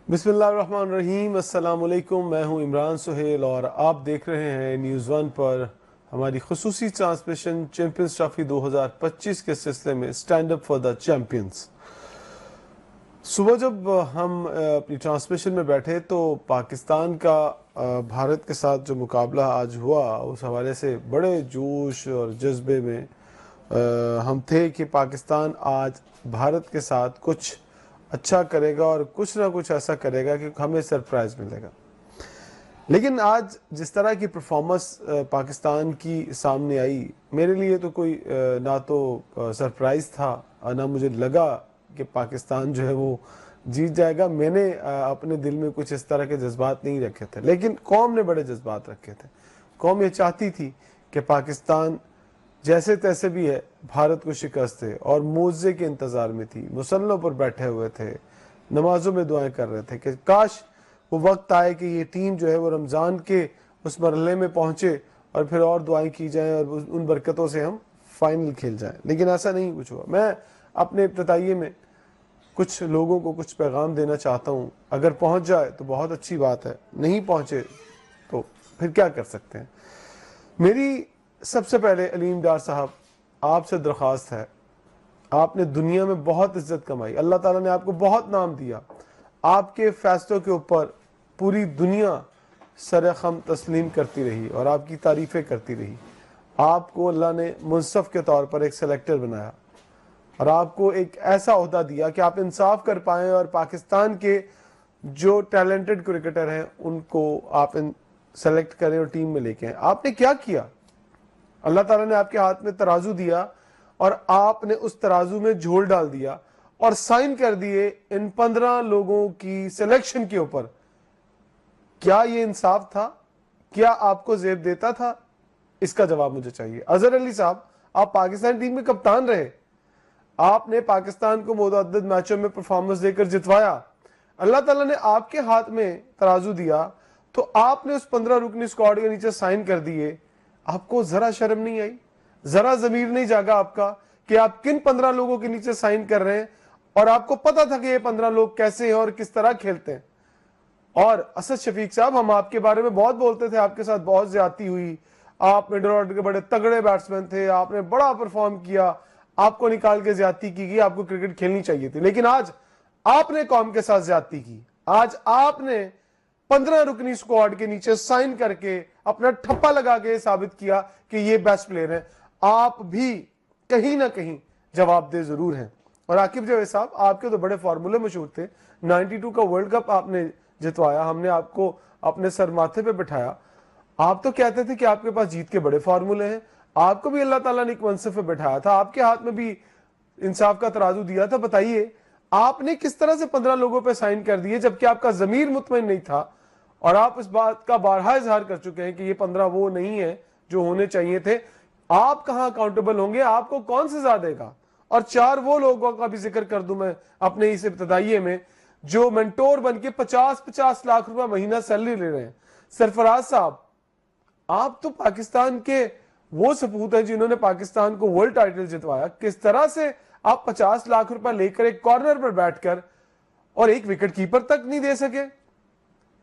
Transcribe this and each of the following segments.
بسم اللہ الرحمن الرحیم، السلام علیکم۔ میں ہوں عمران سہیل اور آپ دیکھ رہے ہیں نیوز ون پر ہماری خصوصی ٹرانسمیشن چیمپئنز ٹرافی 2025 کے سلسلے میں stand up for the champions. صبح جب ہم اپنی ٹرانسمیشن میں بیٹھے تو پاکستان کا بھارت کے ساتھ جو مقابلہ آج ہوا اس حوالے سے بڑے جوش اور جذبے میں ہم تھے کہ پاکستان آج بھارت کے ساتھ کچھ اچھا کرے گا اور کچھ نہ کچھ ایسا کرے گا کہ ہمیں سرپرائز ملے گا۔ لیکن آج جس طرح کی پرفارمنس پاکستان کی سامنے آئی، میرے لیے تو کوئی نہ تو سرپرائز تھا اور نہ مجھے لگا کہ پاکستان جو ہے وہ جیت جائے گا۔ میں نے اپنے دل میں کچھ اس طرح کے جذبات نہیں رکھے تھے، لیکن قوم نے بڑے جذبات رکھے تھے۔ قوم یہ چاہتی تھی کہ پاکستان جیسے تیسے بھی ہے بھارت کو شکست دے اور معجزے کے انتظار میں تھی، مسلوں پر بیٹھے ہوئے تھے، نمازوں میں دعائیں کر رہے تھے کہ کاش وہ وقت آئے کہ یہ ٹیم جو ہے وہ رمضان کے اس مرحلے میں پہنچے اور پھر اور دعائیں کی جائیں اور ان برکتوں سے ہم فائنل کھیل جائیں۔ لیکن ایسا نہیں کچھ ہوا۔ میں اپنے ابتدائیے میں کچھ لوگوں کو کچھ پیغام دینا چاہتا ہوں، اگر پہنچ جائے تو بہت اچھی بات ہے، نہیں پہنچے تو پھر کیا کر سکتے ہیں۔ میری سب سے پہلے علیم ڈار صاحب آپ سے درخواست ہے، آپ نے دنیا میں بہت عزت کمائی، اللہ تعالیٰ نے آپ کو بہت نام دیا، آپ کے فیصلوں کے اوپر پوری دنیا سر خم تسلیم کرتی رہی اور آپ کی تعریفیں کرتی رہی۔ آپ کو اللہ نے منصف کے طور پر ایک سلیکٹر بنایا اور آپ کو ایک ایسا عہدہ دیا کہ آپ انصاف کر پائیں اور پاکستان کے جو ٹیلنٹڈ کرکٹر ہیں ان کو آپ سلیکٹ کریں اور ٹیم میں لے کے آئیں۔ آپ نے کیا کیا؟ اللہ تعالیٰ نے آپ کے ہاتھ میں ترازو دیا اور آپ نے اس ترازو میں جھول ڈال دیا اور سائن کر دیے ان 15 لوگوں کی سلیکشن کے اوپر۔ کیا یہ انصاف تھا؟ کیا آپ کو زیب دیتا تھا؟ اس کا جواب مجھے چاہیے۔ اظہر علی صاحب، آپ پاکستان ٹیم میں کپتان رہے، آپ نے پاکستان کو متعدد میچوں میں پرفارمنس دے کر جتوایا، اللہ تعالیٰ نے آپ کے ہاتھ میں ترازو دیا تو آپ نے اس 15 رکنی اسکواڈ کے نیچے سائن کر دیے۔ آپ کو ذرا شرم نہیں آئی؟ ذرا ضمیر نہیں جاگا آپ کا کہ آپ کن 15 لوگوں کے نیچے سائن کر رہے ہیں اور آپ کو پتا تھا کہ یہ 15 لوگ کیسے ہیں اور کس طرح کھیلتے ہیں؟ اور اسد شفیق صاحب، ہم آپ کے بارے میں بہت بولتے تھے، آپ کے ساتھ بہت زیادتی ہوئی، آپ مڈل آرڈر کے بڑے تگڑے بیٹسمین تھے، آپ نے بڑا پرفارم کیا، آپ کو نکال کے زیادتی کی گئی، آپ کو کرکٹ کھیلنی چاہیے تھی، لیکن آج آپ نے قوم کے ساتھ زیادتی کی۔ آج آپ نے 15 رکنی اسکواڈ کے نیچے سائن کر کے اپنا ٹھپا لگا کے ثابت کیا کہ یہ بیسٹ پلیئر ہیں۔ آپ بھی کہیں نہ کہیں جواب دہ ضرور ہیں۔ اور عاقب جاوید صاحب، آپ کے تو بڑے فارمولے مشہور تھے، 92 کا ورلڈ کپ آپ نے جتوایا، ہم نے آپ کو اپنے سر ماتھے پہ بٹھایا، آپ تو کہتے تھے کہ آپ کے پاس جیت کے بڑے فارمولے ہیں، آپ کو بھی اللہ تعالیٰ نے ایک منصب پہ بٹھایا تھا، آپ کے ہاتھ میں بھی انصاف کا ترازو دیا تھا۔ بتائیے آپ نے کس طرح سے 15 لوگوں پہ سائن کر دیے جبکہ آپ کا ضمیر مطمئن نہیں تھا، اور آپ اس بات کا بارہا اظہار کر چکے ہیں کہ یہ 15 وہ نہیں ہیں جو ہونے چاہیے تھے۔ آپ کہاں اکاؤنٹیبل ہوں گے؟ آپ کو کون سزا دے گا؟ اور 4 وہ لوگوں کا بھی ذکر کر دوں میں اپنے اس ابتدائیے میں جو منٹور بن کے 50 لاکھ روپے مہینہ سیلری لے رہے ہیں۔ سرفراز صاحب، آپ تو پاکستان کے وہ سپوت ہیں جنہوں نے پاکستان کو ورلڈ ٹائٹل جتوایا، کس طرح سے آپ 50 لاکھ روپے لے کر ایک کارنر پر بیٹھ کر اور ایک وکٹ کیپر تک نہیں دے سکے؟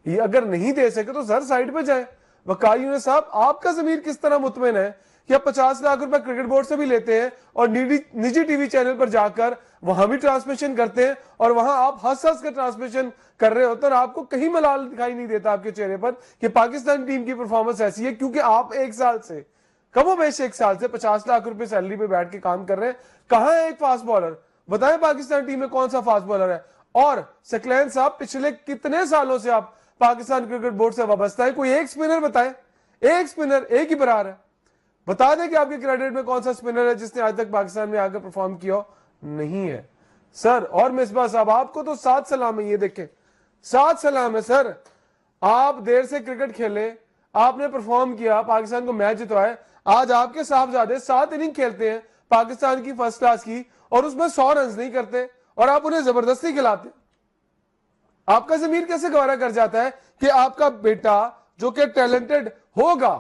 یہ اگر نہیں دے سکے تو سر سائیڈ پہ جائیں۔ وقار یونس صاحب، آپ کا ضمیر کس طرح مطمئن ہے کہ آپ 50 لاکھ روپے کرکٹ بورڈ سے بھی لیتے ہیں اور نجی ٹی وی چینل پر جا کر وہاں بھی ٹرانسمیشن کرتے ہیں اور وہاں آپ ہنس ہنس کے ٹرانسمیشن کر رہے ہوتے ہیں اور آپ کو کہیں ملال دکھائی نہیں دیتا آپ کے چہرے پر کہ پاکستان ٹیم کی پرفارمنس ایسی ہے، کیونکہ آپ ایک سال سے کم و بیش 1 سال سے 50 لاکھ روپے سیلری پہ بیٹھ کے کام کر رہے ہیں۔ کہاں ہے ایک فاسٹ بالر؟ بتائیں پاکستان ٹیم میں کون سا فاسٹ بالر ہے؟ اور سکلین صاحب، پچھلے کتنے سالوں سے آپ پاکستان کرکٹ بورڈ سے وابستہ ہے؟ کوئی ایک سپنر بتائیں، ایک سپنر، ایک ہی برار ہے، بتا دیں کہ آپ کے کریڈٹ میں کون سا سپنر ہے جس نے آج تک پاکستان میں آ کر پرفارم کیا ہو؟ نہیں ہے سر۔ اور مصباح صاحب، آپ کو تو 7 سلام ہے، یہ دیکھیں 7 سلام ہے سر۔ آپ دیر سے کرکٹ کھیلے، آپ نے پرفارم کیا، پاکستان کو میچ جتوائے، آج آپ کے صاحبزادے 7 اننگ کھیلتے ہیں پاکستان کی فرسٹ کلاس کی اور اس میں 100 رنز نہیں کرتے اور آپ انہیں زبردستی کھلاتے ہیں۔ آپ کا ضمیر کیسے گوارا کر جاتا ہے کہ آپ کا بیٹا جو کہ ٹیلنٹڈ ہوگا،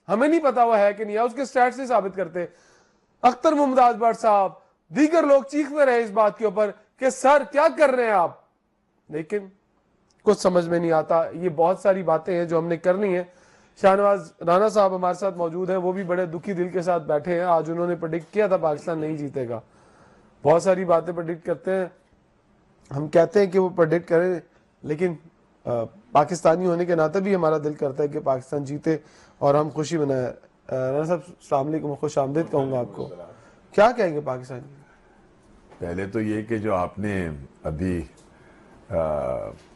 ہمیں نہیں پتا وہ ہے کہ نہیں ہے، اس کے سٹیٹس نہیں ثابت کرتے، اختر ممتاز بٹ صاحب دیگر لوگ چیختے رہے اس بات کے اوپر کہ سر کیا کر رہے ہیں آپ، لیکن کچھ سمجھ میں نہیں آتا. یہ بہت ساری باتیں ہیں جو ہم نے کرنی ہیں. شاہنواز رانا صاحب ہمارے ساتھ موجود ہیں, وہ بھی بڑے دکھی دل کے ساتھ بیٹھے ہیں. آج انہوں نے پریڈکٹ کیا تھا پاکستان نہیں جیتے گا. بہت ساری باتیں پریڈکٹ کرتے ہیں, ہم کہتے ہیں کہ وہ پریڈکٹ کریں, لیکن پاکستانی ہونے کے ناطے بھی ہمارا دل کرتا ہے کہ پاکستان جیتے اور ہم خوشی منائیں. رانا صاحب السلام علیکم, خوش آمدید کہوں گا آپ کو. کیا کہیں گے پاکستانی؟ پہلے تو یہ کہ جو آپ نے ابھی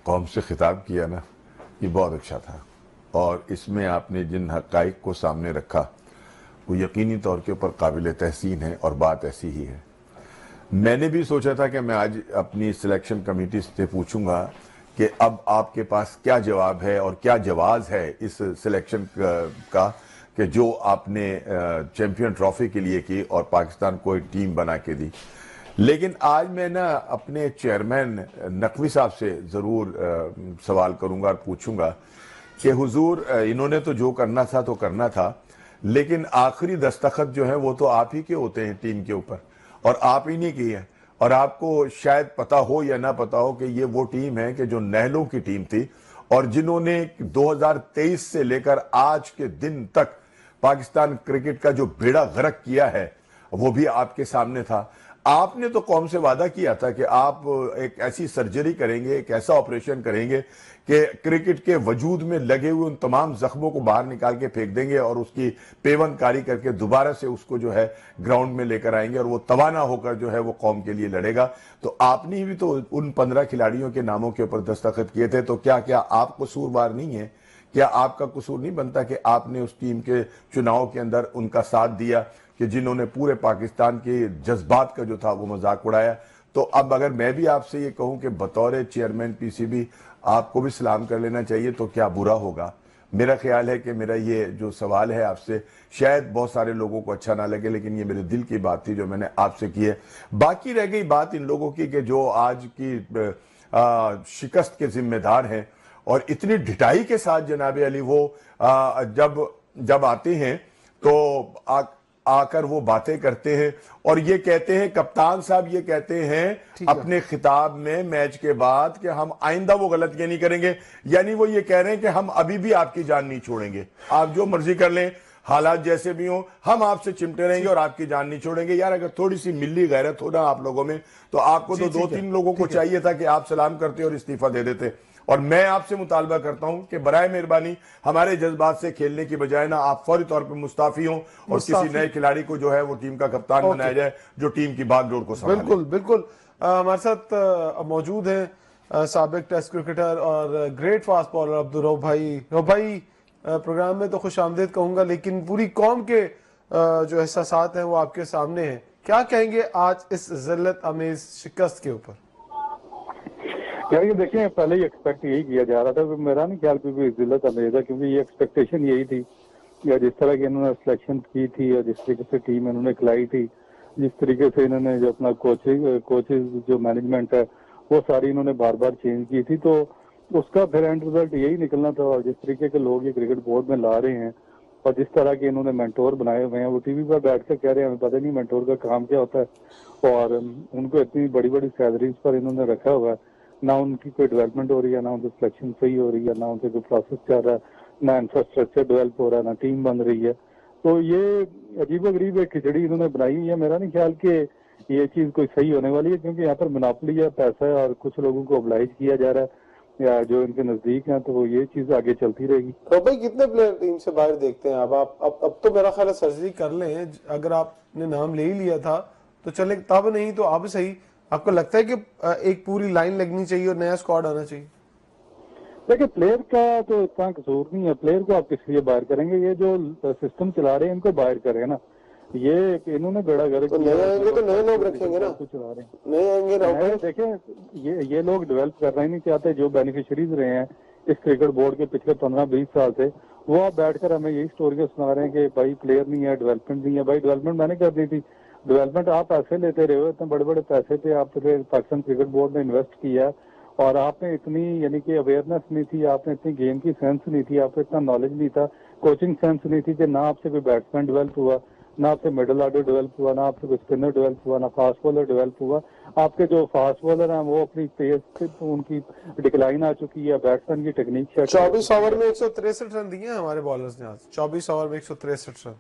قوم سے خطاب کیا نا, یہ بہت اچھا تھا, اور اس میں آپ نے جن حقائق کو سامنے رکھا وہ یقینی طور کے اوپر قابل تحسین ہے, اور بات ایسی ہی ہے. میں نے بھی سوچا تھا کہ میں آج اپنی سلیکشن کمیٹی سے پوچھوں گا کہ اب آپ کے پاس کیا جواب ہے اور کیا جواز ہے اس سلیکشن کا کہ جو آپ نے چیمپئن ٹرافی کے لیے کی اور پاکستان کو ایک ٹیم بنا کے دی. لیکن آج میں نا اپنے چیئرمین نقوی صاحب سے ضرور سوال کروں گا اور پوچھوں گا کہ حضور انہوں نے تو جو کرنا تھا تو کرنا تھا, لیکن آخری دستخط جو ہے وہ تو آپ ہی کے ہوتے ہیں ٹیم کے اوپر, اور آپ ہی نہیں کی ہے. اور آپ کو شاید پتا ہو یا نہ پتا ہو کہ یہ وہ ٹیم ہے کہ جو نہلوں کی ٹیم تھی, اور جنہوں نے 2023 سے لے کر آج کے دن تک پاکستان کرکٹ کا جو بیڑا غرق کیا ہے وہ بھی آپ کے سامنے تھا. آپ نے تو قوم سے وعدہ کیا تھا کہ آپ ایک ایسی سرجری کریں گے, ایک ایسا آپریشن کریں گے کہ کرکٹ کے وجود میں لگے ہوئے ان تمام زخموں کو باہر نکال کے پھینک دیں گے, اور اس کی پیوند کاری کر کے دوبارہ سے اس کو جو ہے گراؤنڈ میں لے کر آئیں گے, اور وہ توانا ہو کر جو ہے وہ قوم کے لیے لڑے گا. تو آپ نے بھی تو ان 15 کھلاڑیوں کے ناموں کے اوپر دستخط کیے تھے, تو کیا آپ قصوروار نہیں ہیں؟ کیا آپ کا قصور نہیں بنتا کہ آپ نے اس ٹیم کے چناؤ کے اندر ان کا ساتھ دیا کہ جنہوں نے پورے پاکستان کے جذبات کا جو تھا وہ مذاق اڑایا؟ تو اب اگر میں بھی آپ سے یہ کہوں کہ بطور چیئرمین پی سی بی آپ کو بھی سلام کر لینا چاہیے تو کیا برا ہوگا؟ میرا خیال ہے کہ میرا یہ جو سوال ہے آپ سے شاید بہت سارے لوگوں کو اچھا نہ لگے, لیکن یہ میرے دل کی بات تھی جو میں نے آپ سے کی ہے. باقی رہ گئی بات ان لوگوں کی کہ جو آج کی شکست کے ذمہ دار ہیں, اور اتنی ڈھٹائی کے ساتھ جناب علی وہ جب آتے ہیں تو آ کر وہ باتیں کرتے ہیں, اور یہ کہتے ہیں, کپتان صاحب یہ کہتے ہیں اپنے خطاب میں میچ کے بعد کہ ہم آئندہ وہ غلطیاں نہیں کریں گے. یعنی وہ یہ کہہ رہے ہیں کہ ہم ابھی بھی آپ کی جان نہیں چھوڑیں گے, آپ جو مرضی کر لیں, حالات جیسے بھی ہوں, ہم آپ سے چمٹے رہیں گے اور آپ کی جان نہیں چھوڑیں گے. یار اگر تھوڑی سی ملی غیرت ہو نا آپ لوگوں میں, تو آپ کو تو 2-3 لوگوں کو چاہیے تھا کہ آپ سلام کرتے اور استعفیٰ دے دیتے. اور میں آپ سے مطالبہ کرتا ہوں کہ برائے مہربانی ہمارے جذبات سے کھیلنے کی بجائے نا آپ فوری طور پہ مستعفی ہوں, اور کسی نئے کھلاڑی کو جو ہے وہ ٹیم کا کپتان بنایا جائے جو ٹیم کی باغ ڈور کو سنبھالے. بالکل بالکل. ہمارے ساتھ موجود ہیں سابق ٹیسٹ کرکٹر اور گریٹ فاسٹ بالر عبدالرؤف بھائی. رؤف بھائی پروگرام میں تو خوش آمدید کہوں گا, لیکن پوری قوم کے جو احساسات ہیں وہ آپ کے سامنے ہیں. کیا کہیں گے آج اس ذلت امیز شکست کے اوپر؟ یار یہ دیکھیں, پہلے ہی ایکسپیکٹ یہی کیا جا رہا تھا, میرا نہیں خیال کوئی ذلت امیز ہے, کیونکہ یہ ایکسپیکٹیشن یہی تھی یا جس طرح کی انہوں نے سلیکشن کی تھی اور جس طریقے سے ٹیم انہوں نے کھلائی تھی, جس طریقے سے انہوں نے جو اپنا کوچز جو مینجمنٹ ہے وہ ساری انہوں نے بار بار چینج کی تھی, تو اس کا پھر اینڈ رزلٹ یہی نکلنا تھا. اور جس طریقے کے لوگ یہ کرکٹ بورڈ میں لا رہے ہیں اور جس طرح کے انہوں نے مینٹور بنائے ہوئے ہیں, وہ ٹی وی پر بیٹھ کر کہہ رہے ہیں ہمیں پتہ نہیں مینٹور کا کام کیا ہوتا ہے, اور ان کو اتنی بڑی بڑی سیلریز پر انہوں نے رکھا ہوا ہے, نہ ان کی کوئی ڈیولپمنٹ ہو رہی ہے, نہ ان کی سلیکشن صحیح ہو رہی ہے, نہ ان سے کوئی پروسیس چل رہا ہے, نہ انفراسٹرکچر ڈیولپ ہو رہا ہے, نہ ٹیم بن رہی ہے. تو یہ عجیب و غریب ایک کھچڑی انہوں نے بنائی ہوئی ہے. میرا نہیں خیال کہ یہ چیز کوئی صحیح ہونے والی ہے, کیونکہ یہاں پر مناپلی ہے, پیسہ ہے, اور کچھ لوگوں کو oblige کیا جا رہا ہے یا جو ان کے نزدیک ہیں, تو یہ چیز آگے چلتی رہے گی. تو بھائی کتنے پلیئر ٹیم سے باہر دیکھتے ہیں آپ؟ اب تو میرا خیال ہے سرجری کر لیں, اگر آپ نے نام لے ہی لیا تھا تو چلے, تب نہیں تو اب صحیح. آپ کو لگتا ہے کہ ایک پوری لائن لگنی چاہیے اور نیا اسکواڈ آنا چاہیے؟ دیکھیں پلیئر کا تو اتنا قصور نہیں ہے, پلیئر کو آپ کس لیے باہر کریں گے؟ یہ جو سسٹم چلا رہے ہیں ان کو باہر کریں نا. یہ انہوں نے بیڑا گرک نئے آئیں گے تو نئے لوگ رکھیں گے نا, چلا رہے ہیں نئے آئیں گے. دیکھیں یہ لوگ ڈیولپ کرنا ہی نہیں چاہتے. جو بینیفیشریز رہے ہیں اس کرکٹ بورڈ کے پچھلے 15-20 سال سے, وہ آپ بیٹھ کر ہمیں یہی اسٹوریاں سنا رہے ہیں کہ بھائی پلیئر نہیں ہے, ڈیولپمنٹ نہیں ہے. بھائی ڈیولپمنٹ میں نے کر دی تھی, ڈیولپمنٹ آپ پیسے لیتے رہے ہو, اتنے بڑے بڑے پیسے پہ آپ پاکستان کرکٹ بورڈ نے انویسٹ کیا, اور آپ نے اتنی یعنی کہ اویئرنیس نہیں تھی, آپ نے اتنی گیم کی سینس نہیں تھی, آپ کو اتنا نالج نہیں تھا, کوچنگ سینس نہیں تھی, کہ نہ آپ سے کوئی بیٹسمین ڈیولپ ہوا, نہ آپ سے مڈل آرڈر ڈیولپ ہوا، نہ آپ سے کوئی اسپنر ڈیولپ ہوا، نہ فاسٹ بالر ڈیولپ ہوا. آپ کے جو فاسٹ بالر ہیں وہ اپنی پیس سے ان کی ڈکلائن آ چکی ہے، بیٹسمین کی ٹیکنیک سے 24 اوور میں 163 رن دیے ہیں ہمارے بالرز نے آج. 24 اوور میں 163 رن.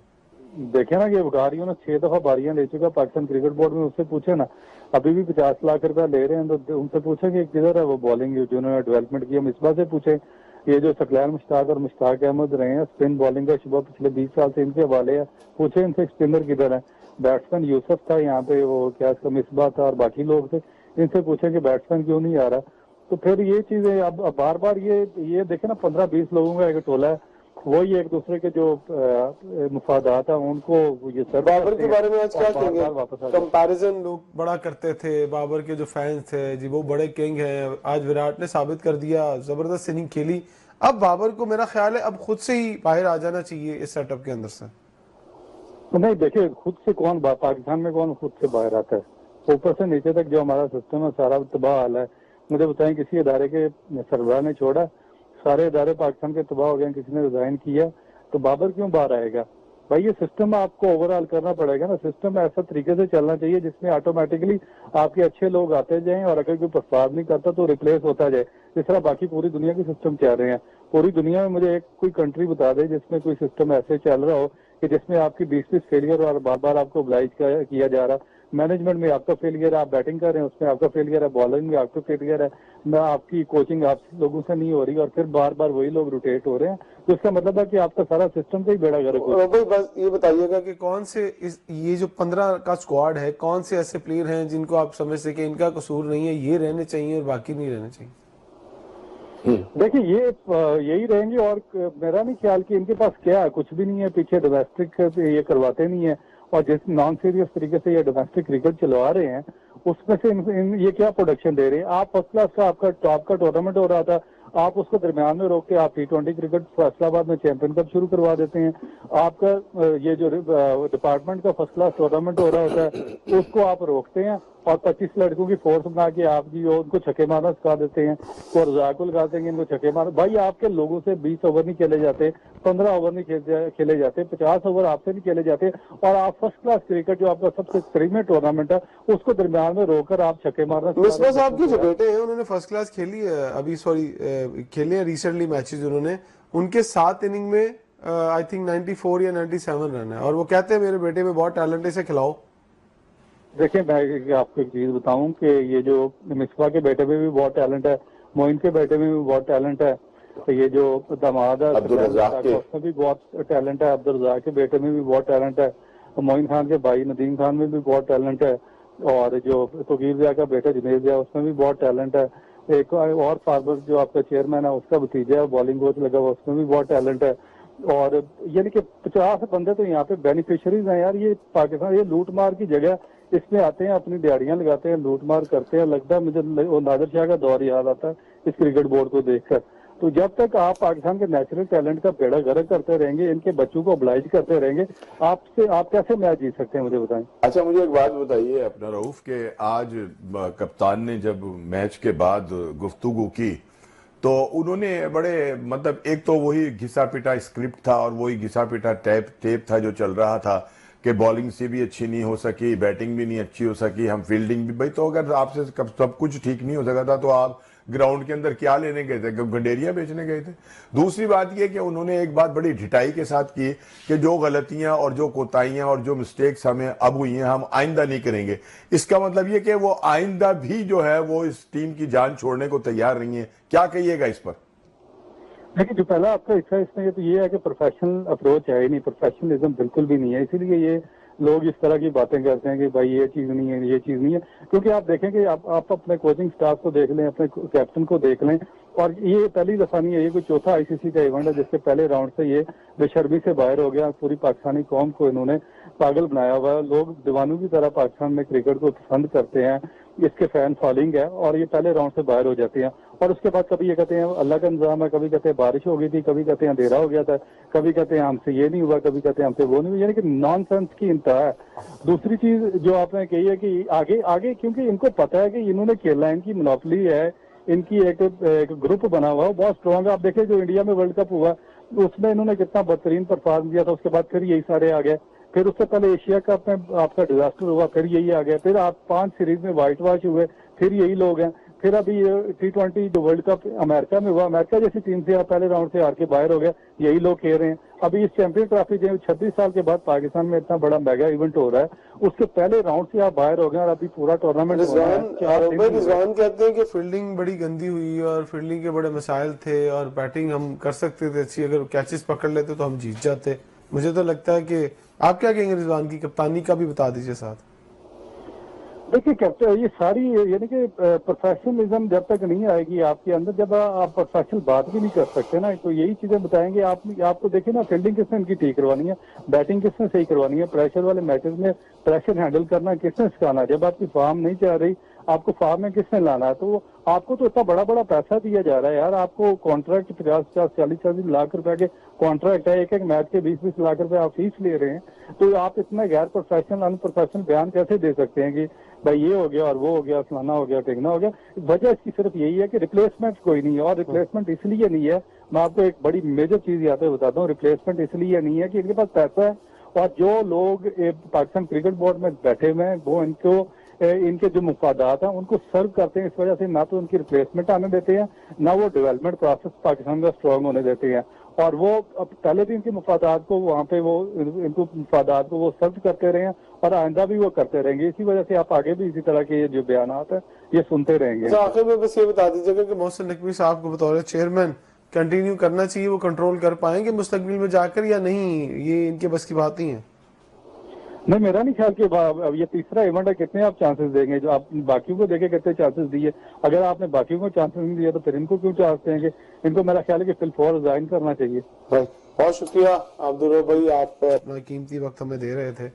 دیکھیں نا کہ بخاریوں نے 6 دفعہ باریاں لے چکا پاکستان کرکٹ بورڈ میں. اس سے پوچھے نا ابھی بھی 50 لاکھ روپیہ لے رہے ہیں تو ان سے پوچھیں کہ کدھر ہے وہ بالنگ جنہوں نے ڈیولپمنٹ کی. مصباح سے پوچھیں، یہ جو ثقلین مشتاق اور مشتاق احمد رہے ہیں اسپن بالنگ کا شبہ پچھلے 20 سال سے ان کے حوالے ہے. پوچھیں ان سے اسپنر کدھر ہے. بیٹسمین یوسف تھا یہاں پہ، وہ کیا اس کا مصباح تھا اور باقی لوگ تھے. ان سے پوچھیں کہ بیٹسمین کیوں نہیں آ رہا. تو پھر یہ چیزیں اب بار بار یہ دیکھیں نا 15-20 لوگوں کا ایک ٹولہ ہے، وہی ایک دوسرے کے جو مفادات ہیں ان کو یہ سر. بابر کے بارے میں آج کیا کہیں گے؟ واپس کمپیریزن لوگ بڑا کرتے تھے، بابر کے جو فینس تھے جی وہ بڑے کنگ ہیں. آج وراٹ نے ثابت کر دیا، زبردست اننگ کھیلی. اب بابر کو میرا خیال ہے اب خود سے ہی باہر آ جانا چاہیے اس سیٹ اپ کے اندر سے. نہیں دیکھیں خود سے کون پاکستان میں کون خود سے باہر آتا ہے؟ اوپر سے نیچے تک جو ہمارا سسٹم ہے سارا تباہ حال ہے. مجھے بتائیں کسی ادارے کے سربراہ نے چھوڑا، سارے ادارے پاکستان کے تباہ ہو گئے، کسی نے ریزائن کیا، تو بابر کیوں باہر آئے گا؟ بھائی یہ سسٹم آپ کو اوور آل کرنا پڑے گا نا. سسٹم ایسا طریقے سے چلنا چاہیے جس میں آٹومیٹکلی آپ کے اچھے لوگ آتے جائیں اور اگر کوئی پرفارم نہیں کرتا تو ریپلیس ہوتا جائے، جس طرح باقی پوری دنیا کے سسٹم چل رہے ہیں. پوری دنیا میں مجھے ایک کوئی کنٹری بتا دے جس میں کوئی سسٹم ایسے چل رہا ہو کہ جس میں آپ کی 20 فیلئر اور بار بار آپ کو oblige کیا جا رہا. مینجمنٹ میں آپ کا فیلئر ہے، آپ بیٹنگ کر رہے ہیں اس میں آپ کا فیلئر ہے، بالنگ میں آپ کا فیلئر ہے، نہ آپ کی کوچنگ آپ لوگوں سے نہیں ہو رہی اور پھر بار بار وہی لوگ روٹیٹ ہو رہے ہیں. تو اس کا مطلب ہے کہ آپ کا سارا سسٹم سے ہی بیڑا گرک ہو. بھائی بس یہ بتائیے گا کہ کون سے یہ جو 15 کا اسکواڈ ہے کون سے ایسے پلیئر ہیں جن کو آپ سمجھتے کہ ان کا قصور نہیں ہے، یہ رہنے چاہیے اور باقی نہیں رہنے چاہیے؟ دیکھیں یہی رہیں گے اور میرا نہیں خیال کہ ان کے پاس کیا ہے، کچھ بھی نہیں ہے. پیچھے ڈومیسٹک یہ کرواتے نہیں ہیں اور جس نان سیریس طریقے سے یہ ڈومیسٹک کرکٹ چلوا رہے ہیں اس میں سے یہ کیا پروڈکشن دے رہے ہیں. آپ فرسٹ کلاس کا آپ کا ٹاپ کا ٹورنامنٹ ہو رہا تھا، آپ اس کو درمیان میں روک کے آپ T20 کرکٹ فیصلہ آباد میں چیمپئن کپ شروع کروا دیتے ہیں. آپ کا یہ جو ڈپارٹمنٹ کا فرسٹ کلاس ٹورنامنٹ ہو رہا ہوتا ہے اس کو آپ روکتے ہیں اور 25 لڑکوں کی فورس بنا کے آپ جی ان کو چھکے مارنا سکھا دیتے ہیں. کو رزاق کو لگا دیں گے ان کو چھکے مارنا. بھائی آپ کے لوگوں سے 20 اوور نہیں کھیلے جاتے، 15 اوور نہیں کھیلے جاتے، 50 اوور آپ سے نہیں کھیلے جاتے اور آپ فرسٹ کلاس کرکٹ جو آپ کا سب سے پریمیم ٹورنامنٹ ہے اس کو درمیان میں روک کر آپ چھکے مارنا. مصباح صاحب کے جو بیٹے ہیں انہوں نے فرسٹ کلاس کھیلی ہے ابھی، کھیلے ہیں ریسنٹلی میچز انہوں نے. ان کے 7 اننگ میں آئی تھنک 94 یا 97 رن ہے اور وہ کہتے ہیں میرے بیٹے میں بہت ٹیلنٹ ہے، اسے کھلاؤ. دیکھیں میں آپ کو ایک چیز بتاؤں کہ یہ جو مصباح کے بیٹے میں بھی بہت ٹیلنٹ ہے، معین کے بیٹے میں بھی بہت ٹیلنٹ ہے، یہ جو داماد ہے عبدالرزاق کے اس میں بھی بہت ٹیلنٹ ہے، عبدالرزاق کے بیٹے میں بھی بہت ٹیلنٹ ہے، معین خان کے بھائی ندیم خان میں بھی بہت ٹیلنٹ ہے، اور جو توقیر ضیاء کا بیٹا جنید ضیاء اس میں بھی بہت ٹیلنٹ ہے. ایک اور فارمر جو آپ کا چیئرمین ہے اس کا بھتیجا ہے بالنگ کوچ لگا ہوا اس میں بھی بہت ٹیلنٹ ہے. اور یعنی کہ 50 بندے تو یہاں پہ بینیفیشریز ہیں یار. یہ پاکستان یہ لوٹ مار کی جگہ، اس میں آتے ہیں اپنی دیہڑیاں لگاتے ہیں، لوٹ مار کرتے ہیں. لگتا ہے مجھے نادر شاہ کا دور یاد آتا ہے اس کرکٹ بورڈ کو دیکھ کر. تو جب تک آپ پاکستان کے نیچرل ٹیلنٹ کا بیڑا گرک کرتے رہیں گے، ان کے بچوں کو oblige کرتے رہیں گے، آپ کیسے میچ جیت سکتے ہیں مجھے بتائیں. اچھا مجھے ایک بات بتائیے اپنا رؤوف کہ آج کپتان نے جب میچ کے بعد گفتگو کی تو انہوں نے بڑے مطلب ایک تو وہی گھسا پیٹا اسکرپٹ تھا اور وہی گھسا پیٹا ٹیپ تھا جو چل رہا تھا کہ بالنگ سے بھی اچھی نہیں ہو سکی، بیٹنگ بھی نہیں اچھی ہو سکی، ہم فیلڈنگ بھی. بھائی تو اگر آپ سے سب کچھ ٹھیک نہیں ہو سکا تھا تو آپ گراؤنڈ کے اندر کیا لینے گئے تھے؟ گنڈیریاں بیچنے گئے تھے. دوسری بات یہ کہ انہوں نے ایک بات بڑی ڈھٹائی کے ساتھ کی کہ جو غلطیاں اور جو کوتاہیاں اور جو مسٹیکس ہمیں اب ہوئی ہیں ہم آئندہ نہیں کریں گے. اس کا مطلب یہ کہ وہ آئندہ بھی جو ہے وہ اس ٹیم کی جان چھوڑنے کو تیار نہیں ہے. کیا کہیے گا اس پر؟ لیکن جو پہلا آپ کا حصہ اس میں یہ ہے کہ پروفیشنل اپروچ ہے ہی نہیں، پروفیشنلزم بالکل بھی نہیں ہے. اسی لیے یہ لوگ اس طرح کی باتیں کرتے ہیں کہ بھائی یہ چیز نہیں ہے، یہ چیز نہیں ہے. کیونکہ آپ دیکھیں کہ آپ اپنے کوچنگ سٹاف کو دیکھ لیں، اپنے کیپٹن کو دیکھ لیں، اور یہ پہلی دفعہ نہیں ہے، یہ کوئی چوتھا ICC کا ایونٹ ہے جس سے پہلے راؤنڈ سے یہ بے شرمی سے باہر ہو گیا. پوری پاکستانی قوم کو انہوں نے پاگل بنایا ہوا ہے. لوگ دیوانوں کی طرح پاکستان میں کرکٹ کو پسند کرتے ہیں، اس کے فین فالوئنگ ہے، اور یہ پہلے راؤنڈ سے باہر ہو جاتے ہیں. اور اس کے بعد کبھی یہ کہتے ہیں اللہ کا انتظام ہے، کبھی کہتے ہیں بارش ہو گئی تھی، کبھی کہتے ہیں اندھیرا ہو گیا تھا، کبھی کہتے ہیں ہم سے یہ نہیں ہوا، کبھی کہتے ہیں ہم سے وہ نہیں ہوا. یعنی کہ نان سینس کی انتہا ہے. دوسری چیز جو آپ نے کہی ہے کہ آگے کیونکہ ان کو پتا ہے کہ انہوں نے کھیلنا ہے، ان کی منوپلی ہے، ان کی ایک گروپ بنا ہوا ہے بہت اسٹرانگ ہے. آپ دیکھیں جو انڈیا میں ورلڈ کپ ہوا اس میں انہوں نے کتنا بہترین پرفارم کیا تھا، اس کے بعد پھر یہی سارے آ گئے. پھر اس سے پہلے ایشیا کپ میں آپ کا ڈیزاسٹر ہوا، پھر یہی آ گیا، پھر آپ 5 سیریز میں وائٹ واش ہوئے، پھر یہی لوگ ہیں، پھر ابھی T20 جو ورلڈ کپ امریکہ میں ہوا، امریکہ جیسی ٹیم سے آپ پہلے راؤنڈ سے ہار کے باہر ہو گیا، یہی لوگ کھیل رہے ہیں۔ ابھی اس چیمپئن ٹرافی جو 36 سال کے بعد پاکستان میں اتنا بڑا میگا ایونٹ ہو رہا ہے، اس کے پہلے راؤنڈ سے آپ باہر ہو گئے اور ابھی پورا ٹورنامنٹ ہو رہا ہے۔ رضوان کہتے ہیں کہ فیلڈنگ بڑی گندی ہوئی اور فیلڈنگ کے بڑے مسائل تھے اور بیٹنگ ہم کر سکتے تھے اچھی، اگر کیچز پکڑ لیتے تو ہم جیت جاتے۔ مجھے تو لگتا ہے کہ آپ کیا کہیں گے رضوان کی کپتانی کا بھی بتا دیجیے ساتھ۔ دیکھیے کیپٹن، یہ ساری یعنی کہ پروفیشنلزم جب تک نہیں آئے گی آپ کے اندر، جب آپ پروفیشنل بات بھی نہیں کر سکتے نا، تو یہی چیزیں بتائیں گے آپ کو۔ دیکھیں نا، فیلڈنگ کس نے ان کی ٹھیک کروانی ہے، بیٹنگ کس نے صحیح کروانی ہے، پریشر والے میچز میں پریشر ہینڈل کرنا کس نے سکھانا ہے، جب آپ کی فارم نہیں چل رہی آپ کو فارم میں کس نے لانا ہے۔ تو آپ کو تو اتنا بڑا بڑا پیسہ دیا جا رہا ہے یار، آپ کو کانٹریکٹ 50-40 لاکھ روپے کے کانٹریکٹ ہے، ایک میچ کے 20 لاکھ روپے آپ فیس لے رہے ہیں، تو آپ اتنا غیر پروفیشنل ان پروفیشنل بیان کیسے دے سکتے ہیں کہ بھائی یہ ہو گیا اور وہ ہو گیا، فلانا ہو گیا، ٹھیکنا ہو گیا۔ وجہ اس کی صرف یہی ہے کہ ریپلیسمنٹ کوئی نہیں ہے، اور ریپلیسمنٹ اس لیے نہیں ہے، میں آپ کو ایک بڑی میجر چیز یہاں پہ بتاتا ہوں، ریپلیسمنٹ اس لیے نہیں ہے کہ ان کے پاس پیسہ ہے، اور جو لوگ پاکستان کرکٹ بورڈ میں بیٹھے ہوئے ہیں وہ ان کے جو مفادات ہیں ان کو سرو کرتے ہیں، اس وجہ سے نہ تو ان کی ریپلیسمنٹ آنے دیتے ہیں، نہ وہ ڈیولپمنٹ پروسیس پاکستان کا اسٹرانگ ہونے دیتے ہیں، اور وہ پہلے بھی ان کے مفادات کو وہاں پہ وہ ان کو مفادات کو وہ سرو کرتے رہے ہیں، اور آئندہ بھی وہ کرتے رہیں گے۔ اسی وجہ سے آپ آگے بھی اسی طرح کے جو بیانات ہیں یہ سنتے رہیں گے۔ آخر میں بس یہ بتا دیجیے گا کہ محسن نقوی صاحب کو بطور چیئرمین کنٹینیو کرنا چاہیے، وہ کنٹرول کر پائیں گے مستقبل میں جا کر یا نہیں، یہ ان کے بس کی بات نہیں ہے؟ نہیں، میرا نہیں خیال کہ اب یہ تیسرا ایونٹ ہے، کتنے آپ چانسز دیں گے؟ جو آپ باقیوں کو دیکھے کتنے چانسز دیے، اگر آپ نے باقیوں کو چانسز نہیں دیا تو پھر ان کو کیوں چانس دیں گے؟ ان کو میرا خیال ہے کہ فی الفور ریزائن کرنا چاہیے۔ بہت شکریہ عبدالرؤف بھائی، آپ اپنا قیمتی وقت ہمیں دے رہے تھے۔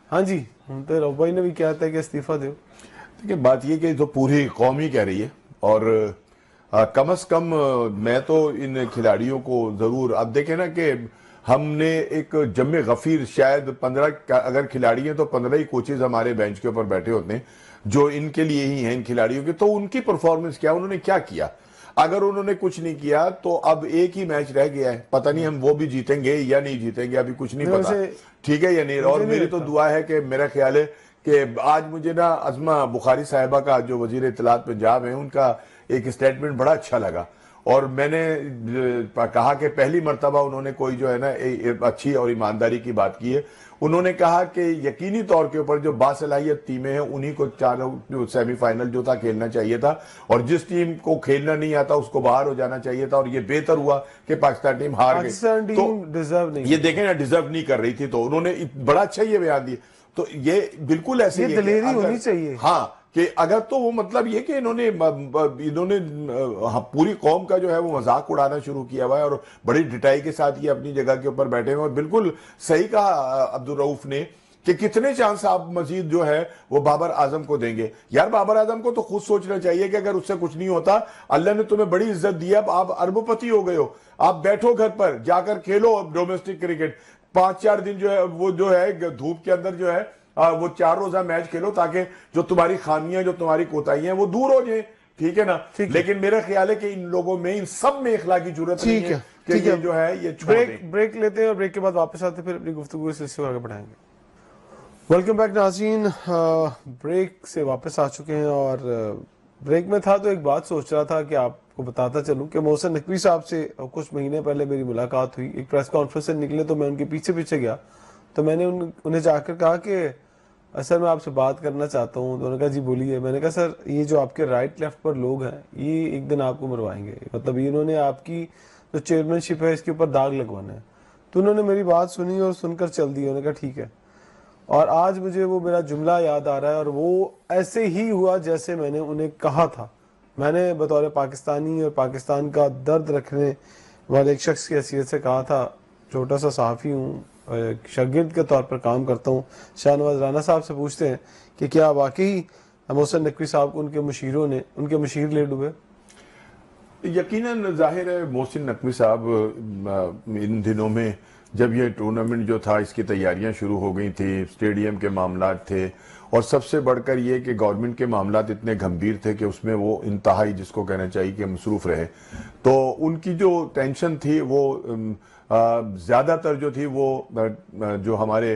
ہاں جی، تو رؤف بھائی نے بھی کیا تھا کہ استعفیٰ دو۔ دیکھیں بات یہ کہ جو پوری قوم ہی کہہ رہی ہے، اور کم از کم میں تو ان کھلاڑیوں کو ضرور، اب دیکھیں نا کہ ہم نے ایک جمع غفیر، شاید 15 اگر کھلاڑی ہیں تو 15 ہی کوچز ہمارے بینچ کے اوپر بیٹھے ہوتے ہیں جو ان کے لیے ہی ہیں، ان کھلاڑیوں کے، تو ان کی پرفارمنس کیا، انہوں نے کیا کیا؟ اگر انہوں نے کچھ نہیں کیا تو اب ایک ہی میچ رہ گیا ہے، پتہ نہیں ہم وہ بھی جیتیں گے یا نہیں جیتیں گے، ابھی کچھ نہیں پتا، ٹھیک ہے یا نہیں۔ اور میری تو دعا ہے کہ میرا خیال ہے کہ آج مجھے نا عظمہ بخاری صاحبہ کا، جو وزیر اطلاعات پنجاب ہیں، ان کا ایک سٹیٹمنٹ بڑا اچھا لگا، اور میں نے کہا کہ پہلی مرتبہ انہوں نے کوئی جو ہے نا اچھی اور ایمانداری کی بات کی ہے۔ انہوں نے کہا کہ یقینی طور کے اوپر جو باصلاحیت ٹیمیں ہیں انہی کو چاروں سیمی فائنل جو تھا کھیلنا چاہیے تھا، اور جس ٹیم کو کھیلنا نہیں آتا اس کو باہر ہو جانا چاہیے تھا، اور یہ بہتر ہوا کہ پاکستان ٹیم ہار گئی۔ پاکستان ٹیم ڈیزرو نہیں، یہ دیکھیں نا، ڈیزرو نہیں کر رہی تھی، تو انہوں نے بڑا اچھا یہ بیان دیا۔ تو یہ بالکل ایسے یہ دلیری ہونی چاہیے۔ ہاں، کہ اگر تو وہ مطلب یہ کہ انہوں نے پوری قوم کا جو ہے وہ مذاق اڑانا شروع کیا ہوا ہے، اور بڑی ڈٹائی کے ساتھ یہ اپنی جگہ کے اوپر بیٹھے ہوئے، اور بالکل صحیح کہا عبدالرؤف نے کہ کتنے چانس آپ مزید جو ہے وہ بابر اعظم کو دیں گے۔ یار بابر اعظم کو تو خود سوچنا چاہیے کہ اگر اس سے کچھ نہیں ہوتا، اللہ نے تمہیں بڑی عزت دی ہے، اب آپ اربوں پتی ہو گئے ہو، آپ بیٹھو گھر پر جا کر کھیلو ڈومیسٹک کرکٹ، 5-4 دن جو ہے وہ جو ہے دھوپ کے اندر جو ہے وہ 4 روزہ میچ کھیلو، تاکہ جو تمہاری خامیاں، جو تمہاری کوتاہیاں ہیں وہ دور ہو جائیں، ٹھیک ہے نا؟ لیکن میرا خیال ہے کہ ان لوگوں میں، ان سب میں اخلاقی جرات نہیں ہے کہ یہ جو ہے یہ چھوڑ دیں۔ بریک لیتے ہیں اور بریک کے بعد واپس آتے پھر اپنی گفتگو اس سلسلے آگے بڑھائیں گے۔ ویلکم بیک ناظرین، بریک سے واپس آ چکے ہیں، اور بریک میں تھا تو ایک بات سوچ رہا تھا کہ آپ کو بتاتا چلوں کہ محسن نقوی صاحب سے کچھ مہینے پہلے میری ملاقات ہوئی، ایک پریس کانفرنس سے نکلے تو میں ان کے پیچھے پیچھے گیا، تو میں نے انہیں جا کر کہا کہ سر میں آپ سے بات کرنا چاہتا ہوں۔ تو انہوں نے کہا جی بولیے۔ میں نے کہا سر یہ جو آپ کے رائٹ لیفٹ پر لوگ ہیں یہ ایک دن آپ کو مروائیں گے، مطلب انہوں نے آپ کی جو چیئرمین شپ ہے اس کے اوپر داغ لگوانا ہے۔ تو انہوں نے میری بات سنی اور سن کر چل دی، انہوں نے کہا ٹھیک ہے، اور آج مجھے وہ میرا جملہ یاد آ رہا ہے، اور وہ ایسے ہی ہوا جیسے میں نے انہیں کہا تھا۔ میں نے بطور پاکستانی اور پاکستان کا درد رکھنے والے ایک شخص کی حیثیت سے کہا تھا، چھوٹا سا صحافی ہوں، شاگرد کے طور پر کام کرتا ہوں۔ شاہ نواز رانا صاحب سے پوچھتے ہیں کہ کیا واقعی محسن نقوی صاحب کو ان کے مشیروں نے، ان کے مشیر لے ڈوبے؟ یقیناً ظاہر ہے محسن نقوی صاحب ان دنوں میں جب یہ ٹورنامنٹ جو تھا اس کی تیاریاں شروع ہو گئی تھی، اسٹیڈیم کے معاملات تھے، اور سب سے بڑھ کر یہ کہ گورنمنٹ کے معاملات اتنے گھمبیر تھے کہ اس میں وہ انتہائی، جس کو کہنا چاہیے کہ مصروف رہے، تو ان کی جو ٹینشن تھی وہ زیادہ تر جو تھی وہ جو ہمارے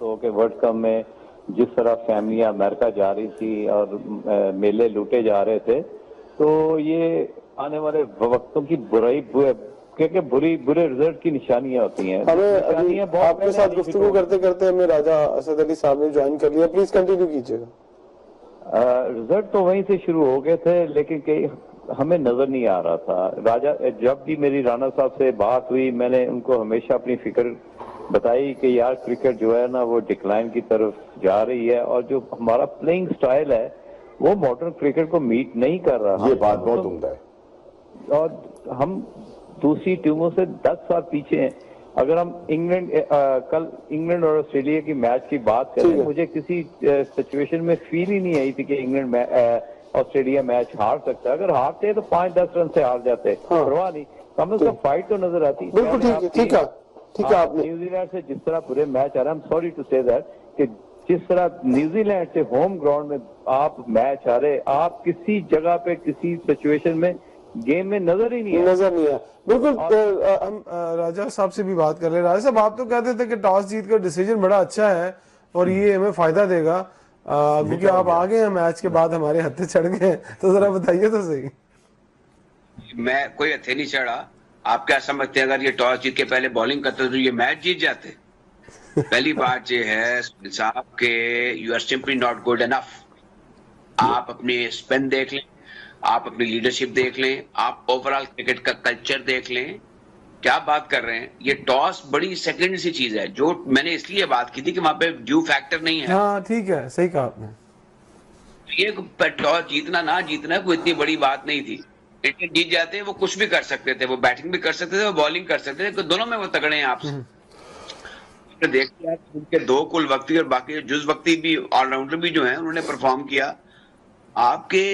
بات ہو کہ ورلڈ کپ میں جس طرح فیملیاں امریکہ جا رہی تھی اور میلے لوٹے جا رہے تھے، تو یہ آنے والے وقتوں کی کیونکہ برے رزلٹ کی نشانیاں ہوتی ہیں. ہمیں آپ کے ساتھ گفتگو کرتے کرتے ہمیں راجہ اسد علی صاحب نے جوائن کر لیا. پلیز کنٹینیو کیجیے گا. رزلٹ تو وہیں سے شروع ہو گئے تھے، لیکن کہ ہمیں نظر نہیں آ رہا تھا. راجہ جب بھی میری رانا صاحب سے بات ہوئی، میں نے ان کو ہمیشہ اپنی فکر بتائی کہ یار کرکٹ جو ہے نا وہ ڈکلائن کی طرف جا رہی ہے، اور جو ہمارا پلینگ سٹائل ہے وہ ماڈرن کرکٹ کو میٹ نہیں کر رہا. یہ بات بہت عمدہ ہے. اور ہم دوسری ٹیموں سے 10 سال پیچھے ہیں. اگر ہم کل انگلینڈ اور آسٹریلیا کی میچ کی بات کریں، مجھے کسی سچویشن میں فیل ہی نہیں آئی تھی کہ انگلینڈ آسٹریلیا میچ ہار سکتا ہے. اگر ہارتے تو 5-10 رن سے ہار جاتے، پرواہ نہیں، کم از کم فائٹ تو نظر آتی. بالکل ٹھیک ہے. نیوزی لینڈ سے جس طرح برے میچ آ رہا ہے، سوری ٹو سے دیٹ، کہ جس طرح نیوزی لینڈ سے ہوم گراؤنڈ میں آپ میچ ہارے، آپ کسی جگہ پہ کسی سچویشن میں گیم میں نظر ہی نہیں آیا. بالکل. ہم راجہ صاحب سے بھی بات کر لیں. راجہ صاحب، آپ تو کہتے تھے کہ ٹاس جیت کر ڈیسیجن بڑا اچھا ہے اور یہ ہمیں فائدہ دے گا، کیونکہ آپ آگے ہیں میچ کے بعد ہمارے ہتھے چڑھ گئے ہیں. تو ذرا بتائیے تو صحیح. میں کوئی ہتھے نہیں چڑھا. آپ کیا سمجھتے ہیں اگر یہ ٹاس جیت کے پہلے بالنگ کرتے تو یہ میچ جیت جاتے؟ پہلی بات یہ ہے صاحب کہ you are simply not good enough. آپ اپنے اسپن دیکھ لیں، آپ اپنی لیڈرشپ دیکھ لیں، آپ اوور آل کرکٹ کا کلچر دیکھ لیں. کیا بات کر رہے ہیں؟ یہ ٹاس بڑی سیکنڈ سی چیز ہے. جو میں نے اس لیے بات کی تھی کہ وہاں پہ ڈیو فیکٹر نہیں ہے. ہاں ٹھیک ہے، صحیح کہا آپ نے. یہ ٹاس جیتنا نہ جیتنا کوئی اتنی بڑی بات نہیں تھی. انڈین جیت جاتے، وہ کچھ بھی کر سکتے تھے، وہ بیٹنگ بھی کر سکتے تھے، وہ بالنگ کر سکتے تھے. دونوں میں وہ تگڑے ہیں. آپ سے دیکھ لیا ان کے 2 کل وقتی اور باقی جز وقتی بھی آل راؤنڈر بھی جو ہیں انہوں نے پرفارم کیا. آپ کے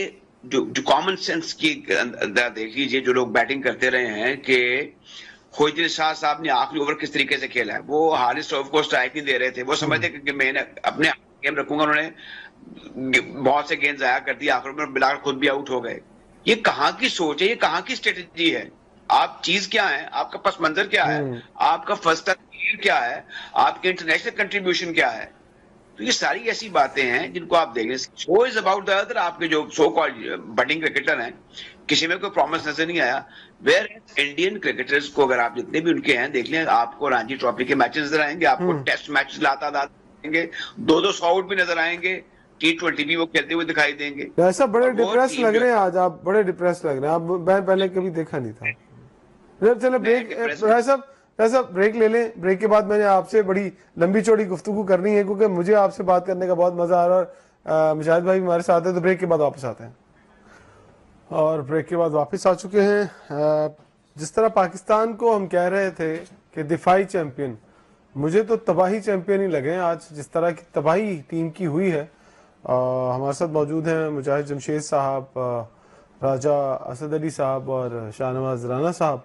جو کامن سینس کی اندر دیکھ لیجیے، جو لوگ بیٹنگ کرتے رہے ہیں، کہ خوجل شاہ صاحب نے آخری اوور کس طریقے سے کھیلا ہے. وہ حارث رؤف کو اسٹرائک نہیں دے رہے تھے. وہ سمجھتے کہ میں نے اپنے گیم رکھوں گا. انہوں نے بہت سے گیند ضائع کر دی، آخر میں بلا کر خود بھی آؤٹ ہو گئے. یہ کہاں کی سوچ ہے؟ یہ کہاں کی اسٹریٹجی ہے؟ آپ چیز کیا ہے؟ آپ کا پس منظر کیا ہے؟ آپ کا فرسٹ کیا ہے؟ آپ کے انٹرنیشنل کنٹریبیوشن کیا ہے؟ تو یہ ساری ایسی باتیں ہیں جن کو آپ دیکھ لیں. شو از اباؤٹ دا ادر. آپ کے جو سو کالڈ بڈنگ کرکٹر ہیں، کسی میں کوئی پرومس نظر نہیں آیا. ویئر انڈین کرکٹرز کو اگر آپ جتنے بھی ان کے ہیں دیکھ لیں، آپ کو رانجی ٹرافی کے میچز نظر آئیں گے، آپ کو ٹیسٹ میچز آئیں گے، 200 آؤٹ بھی نظر آئیں گے، T20 بھی وہ کھیلتے ہوئے دکھائی دیں گے. ایسا بڑے ڈپریس لگ رہے ہیں آج آپ. بڑے ڈپریس لگ رہے ہیں آپ. میں پہلے کبھی دیکھا نہیں تھا. چلو بریک لے لیں. بریک کے بعد میں نے آپ سے بڑی لمبی چوڑی گفتگو کرنی ہے، کیونکہ مجھے آپ سے بات کرنے کا بہت مزہ آ رہا ہے. اور مجاہد بھائی ہمارے ساتھ ہیں، تو بریک کے بعد واپس آتے ہیں. اور بریک کے بعد واپس آ چکے ہیں. جس طرح پاکستان کو ہم کہہ رہے تھے کہ دفاعی چیمپئن، مجھے تو تباہی چیمپئن ہی لگے ہیں آج. جس طرح کی تباہی ٹیم کی ہوئی ہے. ہمارے ساتھ موجود ہیں مجاہد جمشید صاحب، راجہ اسد علی صاحب اور شاہ نواز رانا صاحب.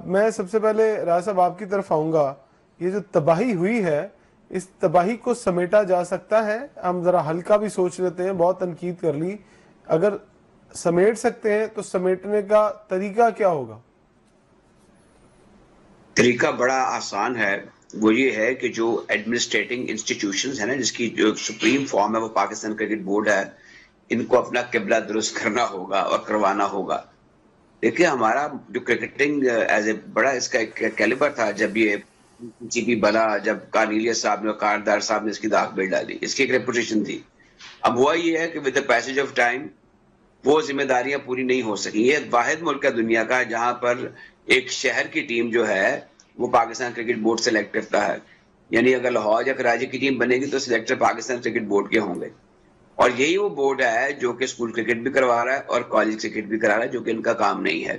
میں سب سے پہلے راجہ صاحب آپ کی طرف آؤں گا. یہ جو تباہی ہوئی ہے، اس تباہی کو سمیٹا جا سکتا ہے؟ ہم ذرا ہلکا بھی سوچ لیتے ہیں، بہت تنقید کر لی. اگر سمیٹ سکتے ہیں تو سمیٹنے کا طریقہ کیا ہوگا؟ طریقہ بڑا آسان ہے. وہ یہ ہے کہ جو ایڈمنسٹریٹنگ انسٹیٹیوشنز ہیں نا، جس کی جو سپریم فارم ہے وہ پاکستان کرکٹ بورڈ ہے، ان کو اپنا قبلہ درست کرنا ہوگا اور کروانا ہوگا. دیکھیے ہمارا جو کرکٹنگ ایز اے بڑا اس کا ایک کیلیبر تھا، جب یہ جی پی بنا، جب کارنیلیس صاحب نے، کاردار صاحب نے اس کی داغ بیل ڈالی، اس کی ایک ریپوٹیشن تھی. اب ہوا یہ ہے کہ with the passage of time وہ ذمہ داریاں پوری نہیں ہو سکی. یہ واحد ملک ہے دنیا کا جہاں پر ایک شہر کی ٹیم جو ہے وہ پاکستان کرکٹ بورڈ سلیکٹ کرتا ہے. یعنی اگر لاہور یا کراچی کی ٹیم بنے گی تو سلیکٹر پاکستان کرکٹ بورڈ کے ہوں گے. اور یہی وہ بورڈ ہے جو کہ اسکول کرکٹ بھی کروا رہا ہے اور کالج کرکٹ بھی کرا رہا ہے، جو کہ ان کا کام نہیں ہے.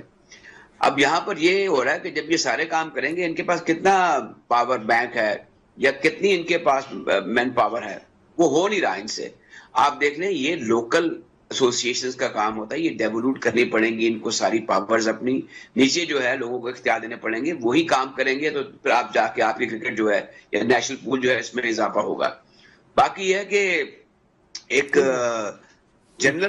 اب یہاں پر یہ ہو رہا ہے کہ جب یہ سارے کام کریں گے، ان کے پاس کتنا پاور بینک ہے یا کتنی ان کے پاس مین پاور ہے، وہ ہو نہیں رہا ان سے. آپ دیکھ لیں یہ لوکل ایسوسیشنز کا کام ہوتا ہے. یہ ڈیولوٹ کرنی پڑیں گی ان کو ساری پاورز، اپنی نیچے جو ہے لوگوں کو اختیار دینے پڑیں گے. وہی کام کریں گے تو پھر آپ جا کے آپ کی کرکٹ جو ہے یا نیشنل پول جو ہے اس میں اضافہ ہوگا. باقی یہ ہے کہ ایک جنرل